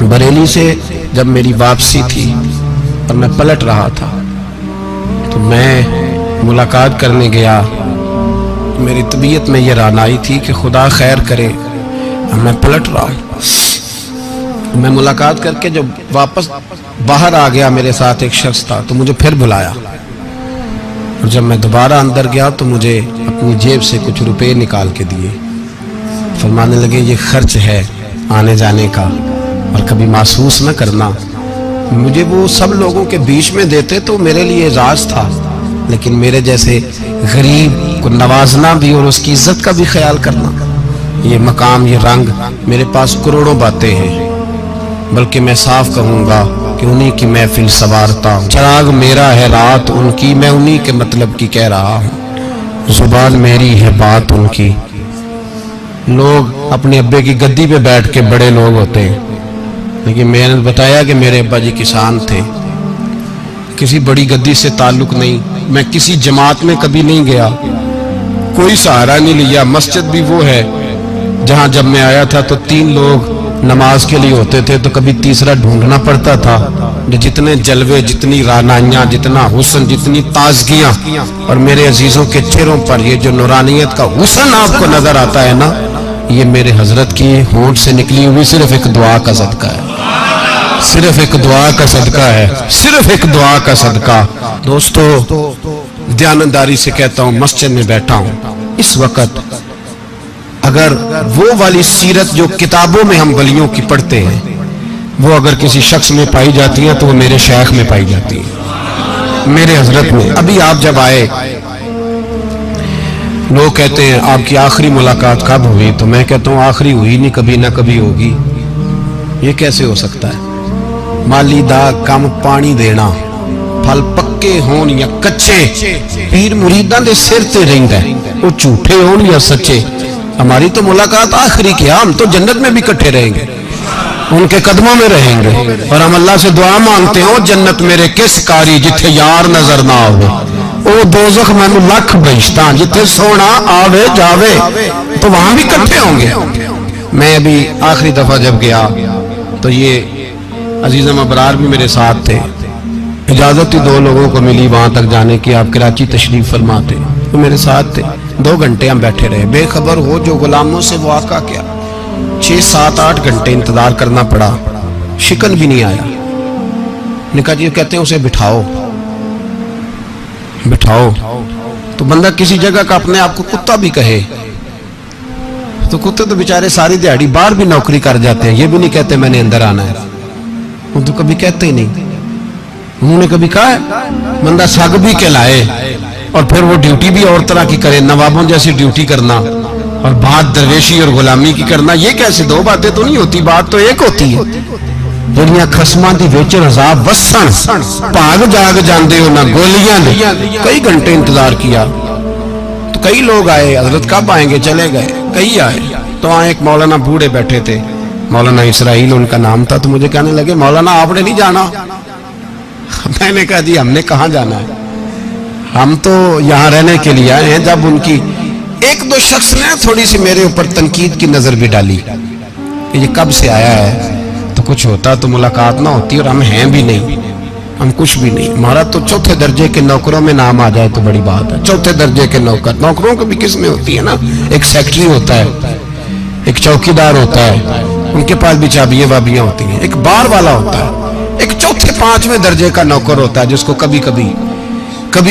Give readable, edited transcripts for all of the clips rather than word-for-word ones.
बरेली से जब मेरी वापसी थी और मैं पलट रहा था तो मैं मुलाकात करने गया। मेरी तबीयत में ये रानाई थी कि खुदा खैर करे, मैं पलट रहा हूँ। मैं मुलाकात करके जब वापस बाहर आ गया, मेरे साथ एक शख्स था तो मुझे फिर बुलाया, और जब मैं दोबारा अंदर गया तो मुझे अपनी जेब से कुछ रुपए निकाल के दिए। फरमाने लगे ये खर्च है आने जाने का और कभी महसूस न करना। मुझे वो सब लोगों के बीच में देते तो मेरे लिए राज था, लेकिन मेरे जैसे गरीब को नवाजना भी और उसकी इज्जत का भी ख्याल करना, ये मकाम, ये रंग, मेरे पास करोड़ों बातें हैं, बल्कि मैं साफ कहूँगा कि उन्हीं की महफिल सवारता हूँ। चिराग मेरा है रात उनकी, मैं उन्हीं के मतलब की कह रहा हूँ। जुबान मेरी है बात उनकी। लोग अपने अब्बे की गद्दी पे बैठ के बड़े लोग होते हैं, लेकिन मैंने बताया कि मेरे अब्बा जी किसान थे, किसी बड़ी गद्दी से ताल्लुक नहीं। मैं किसी जमात में कभी नहीं गया, कोई सहारा नहीं लिया। मस्जिद भी वो है जहां जब मैं आया था तो 3 लोग नमाज के लिए होते थे, तो कभी तीसरा ढूंढना पड़ता था। जितने जलवे, जितनी रानाइयां, जितना हुस्न, जितनी ताजगियां, और मेरे अजीजों के चेहरों पर ये जो नूरानियत का हुस्न आपको नजर आता है ना, ये मेरे हजरत की होंठ से निकली हुई सिर्फ एक दुआ का सदका है, सिर्फ एक दुआ का सदका है, सिर्फ एक दुआ का सदका। दोस्तों, ध्यानदारी से कहता हूं, मस्जिद में बैठा हूं इस वक्त, अगर वो वाली सीरत जो किताबों में हम वलियों की पढ़ते हैं, वो अगर किसी शख्स में पाई जाती है तो वो मेरे शेख में पाई जाती है, मेरे हजरत में। अभी आप जब आए, लोग कहते हैं आपकी आखिरी मुलाकात कब हुई, तो मैं कहता हूँ आखिरी हुई नहीं, कभी ना कभी होगी। ये कैसे हो सकता है? माली दा कम पानी देना, फल पक्के होन या कच्चे, पीर मुरीदां दे सिर ते रहिंदा है, वो झूठे होन या सच्चे। हमारी तो मुलाकात आखिरी की, हम तो जन्नत में भी इकट्ठे रहेंगे, उनके कदमों में रहेंगे, और हम अल्लाह से दुआ मांगते हैं, ओ जन्नत मेरे किस कारी जिथे यार नजर ना आवे, ओ दोज़ख मैनू लख बहिश्तां जिथे सोना आवे जावे, तो वहां भी इकट्ठे होंगे। मैं अभी आखिरी दफा जब गया तो ये अजीज़म अबरार भी मेरे साथ थे। इजाजत ही 2 लोगों को मिली वहां तक जाने की, आप कराची तशरीफ फरमाते, तो मेरे साथ थे। 2 घंटे हम बैठे रहे, बेखबर हो जो गुलामों से वो आका क्या। 6, 7, 8 घंटे इंतजार करना पड़ा, शिकन भी नहीं आया। निका जी कहते हैं उसे बिठाओ बिठाओ, तो बंदा किसी जगह का अपने आप को कुत्ता भी कहे, तो कुत्ते तो बेचारे सारी दिहाड़ी बाहर भी नौकरी कर जाते हैं, ये भी नहीं कहते मैंने अंदर आना है, वो तो कभी कहते ही नहीं। उन्होंने कभी कहा है बंदा सग भी कहलाए और फिर वो ड्यूटी भी और तरह की करे, नवाबों जैसी ड्यूटी करना और बात दरवेशी और गुलामी की करना, ये कैसे? 2 बातें तो नहीं होती, बात तो एक होती है। दुनिया खसमां दी विच रज़ा वसन भाग जाग जांदे हो ना गोलियां दे। कई घंटे इंतजार किया तो कई लोग आए, हजरत कब आएंगे, चले गए। कई आए तो वहां एक मौलाना बूढ़े बैठे थे, मौलाना इसराइल उनका नाम था, तो मुझे कहने लगे मौलाना आपने नहीं जाना? मैंने कहा जी हमने कहाँ जाना है, हम तो यहाँ रहने के लिए आए हैं। जब उनकी 1-2 शख्स ने थोड़ी सी मेरे ऊपर तनकीद की नजर भी डाली कि ये कब से आया है, तो कुछ होता तो मुलाकात ना होती, और हम हैं भी नहीं, हम कुछ भी नहीं। हमारा तो 4थे दर्जे के नौकरों में नाम आ जाए तो बड़ी बात है। 4थे दर्जे के नौकर, नौकरों को भी किस में होती है ना, एक सेक्रेटरी होता है, एक चौकीदार होता है, उनके पास भी चाबियां वाबियां होती हैं, एक बार वाला होता है, एक 4थे 5वें दर्जे का नौकर होता है जिसको कभी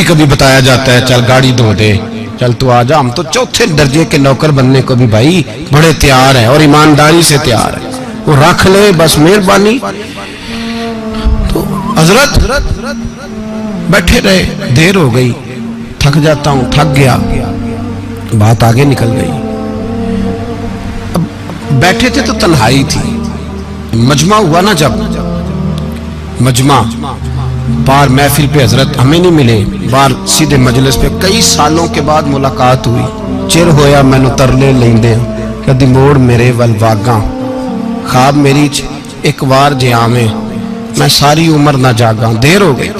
कभी बताया जाता है चल गाड़ी धो दे, चल तू आ जा। हम तो 4थे दर्जे के नौकर बनने को भी भाई बड़े तैयार है और ईमानदारी से तैयार है, वो रख ले बस मेहरबानी। तो हजरत बैठे रहे, देर हो गई, थक जाता हूं, थक गया, बात आगे निकल गई। अब बैठे थे तो तन्हाई थी, मजमा हुआ ना, जब मजमा बाहर महफिल पे हजरत हमें नहीं मिले, बाहर सीधे मजलिस पे कई सालों के बाद मुलाकात हुई। चिर होया मैनू तरले लेंदे, कदी मोड़ मेरे वल वागा, ख्वाब मेरी एक बार जे आवे, मैं सारी उम्र ना जागा। देर हो गई,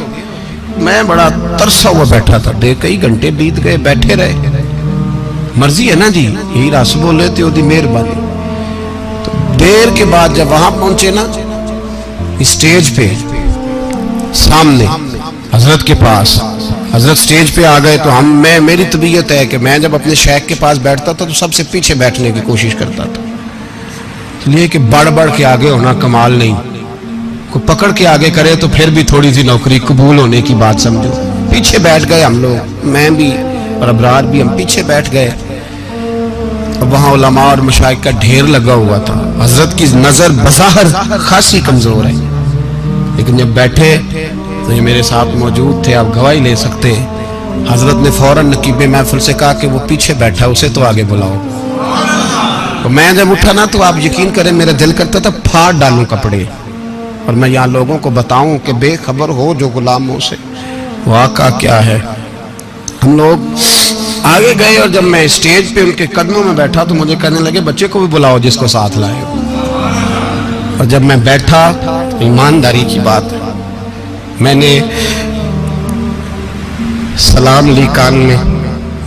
मैं बड़ा तरसा हुआ बैठा था, कई घंटे बीत गए, बैठे रहे। मर्जी है ना जी, यही रस बोले तो ओदी मेहरबानी। तो देर के बाद जब वहां पहुंचे ना, اسٹیج پہ سامنے حضرت کے پاس، حضرت سٹیج پہ آ گئے تو میری طبیعت ہے کہ میں جب اپنے شیخ کے پاس بیٹھتا تھا تو سب سے پیچھے بیٹھنے کی کوشش کرتا تھا، اس لیے کہ بڑھ کے آگے ہونا کمال نہیں، کوئی پکڑ کے آگے کرے تو پھر بھی تھوڑی سی نوکری قبول ہونے کی بات سمجھو۔ پیچھے بیٹھ گئے ہم لوگ، میں بھی اور ابرار بھی، ہم پیچھے بیٹھ گئے۔ وہاں علماء اور مشائخ کا ڈھیر لگا ہوا تھا، حضرت کی نظر بظاہر خاصی کمزور ہے، لیکن جب بیٹھے تو یہ میرے ساتھ موجود تھے، آپ گواہی لے سکتے ہیں، حضرت نے فوراً نقیب محفل سے کہا کہ وہ پیچھے بیٹھا اسے تو آگے بلاؤ۔ تو میں جب اٹھا نا تو آپ یقین کریں میرا دل کرتا تھا پھاڑ ڈالوں کپڑے اور میں یہاں لوگوں کو بتاؤں کہ بے خبر ہو جو غلاموں سے واقعہ کیا ہے۔ ہم لوگ آگے گئے اور جب میں اسٹیج پہ ان کے قدموں میں بیٹھا تو مجھے کہنے لگے بچے کو بھی بلاؤ جس کو ساتھ لائے ہو، اور جب میں بیٹھا ایمانداری کی بات ہے میں نے سلام لی کان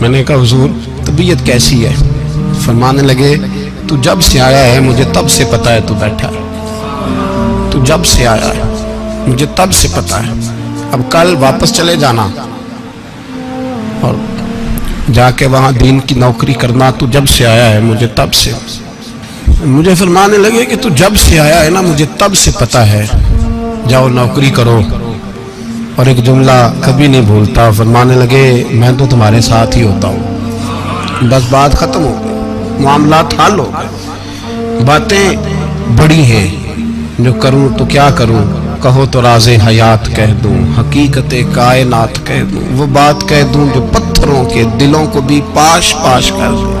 میں نے کہا حضور طبیعت کیسی ہے؟ فرمانے لگے تو جب سے آیا ہے مجھے تب سے پتا ہے تو بیٹھا ہے، تو جب سے آیا ہے مجھے تب سے پتا ہے، اب کل واپس چلے جانا اور جا کے وہاں دین کی نوکری کرنا، تو جب سے آیا ہے مجھے تب سے۔ مجھے فرمانے لگے کہ تو جب سے آیا ہے نا مجھے تب سے پتا ہے، جاؤ نوکری کرو۔ اور ایک جملہ کبھی نہیں بھولتا، فرمانے لگے میں تو تمہارے ساتھ ہی ہوتا ہوں، بس بات ختم ہو گئی، معاملات حل ہو گئے۔ باتیں بڑی ہیں جو کروں تو کیا کروں، کہو تو راز حیات کہہ دوں، حقیقت کائنات کہہ دوں، وہ بات کہہ دوں جو پتھروں کے دلوں کو بھی پاش پاش کر دوں۔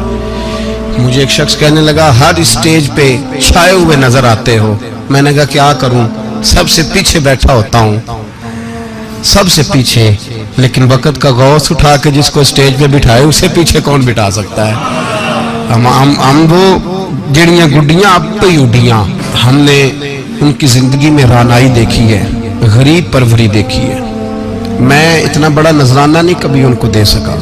مجھے ایک شخص کہنے لگا ہر اسٹیج پہ چھائے ہوئے نظر آتے ہو، میں نے کہا کیا کروں، سب سے پیچھے بیٹھا ہوتا ہوں، سب سے پیچھے، لیکن وقت کا غوث اٹھا کے جس کو اسٹیج پہ بٹھائے اسے پیچھے کون بٹھا سکتا ہے؟ ہم وہ جڑیاں گڈیاں اب پہ ہی اڈیاں، ہم نے ان کی زندگی میں رانائی دیکھی ہے، غریب پروری دیکھی ہے۔ میں اتنا بڑا نذرانہ نہیں کبھی ان کو دے سکا،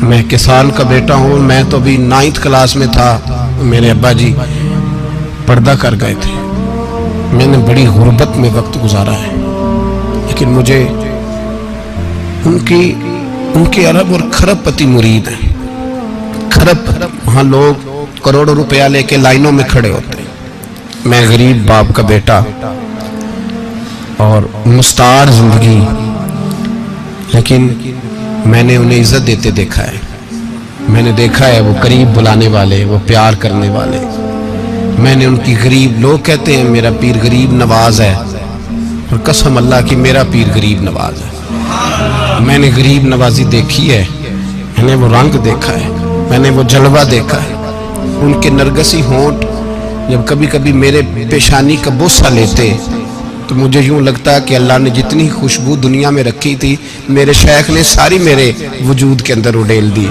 میں کسان کا بیٹا ہوں، میں تو ابھی 9th کلاس میں تھا، میرے ابا جی پردہ کر گئے تھے، میں نے بڑی غربت میں وقت گزارا ہے، لیکن مجھے ان کے ارب اور کھرب پتی مرید ہیں۔ کھرب وہاں لوگ کروڑوں روپیہ لے کے لائنوں میں کھڑے ہوتے ہیں، میں غریب باپ کا بیٹا اور مستعار زندگی، لیکن میں نے انہیں عزت دیتے دیکھا ہے، میں نے دیکھا ہے وہ قریب بلانے والے، وہ پیار کرنے والے، میں نے ان کی غریب، لوگ کہتے ہیں میرا پیر غریب نواز ہے، اور قسم اللہ کی میرا پیر غریب نواز ہے۔ میں نے غریب نوازی دیکھی ہے، میں نے وہ رنگ دیکھا ہے، میں نے وہ جلوہ دیکھا ہے، ان کے نرگسی ہونٹ جب کبھی کبھی میرے پیشانی کا بوسہ لیتے تو مجھے یوں لگتا کہ اللہ نے جتنی خوشبو دنیا میں رکھی تھی میرے شیخ نے ساری میرے وجود کے اندر اڈیل دی۔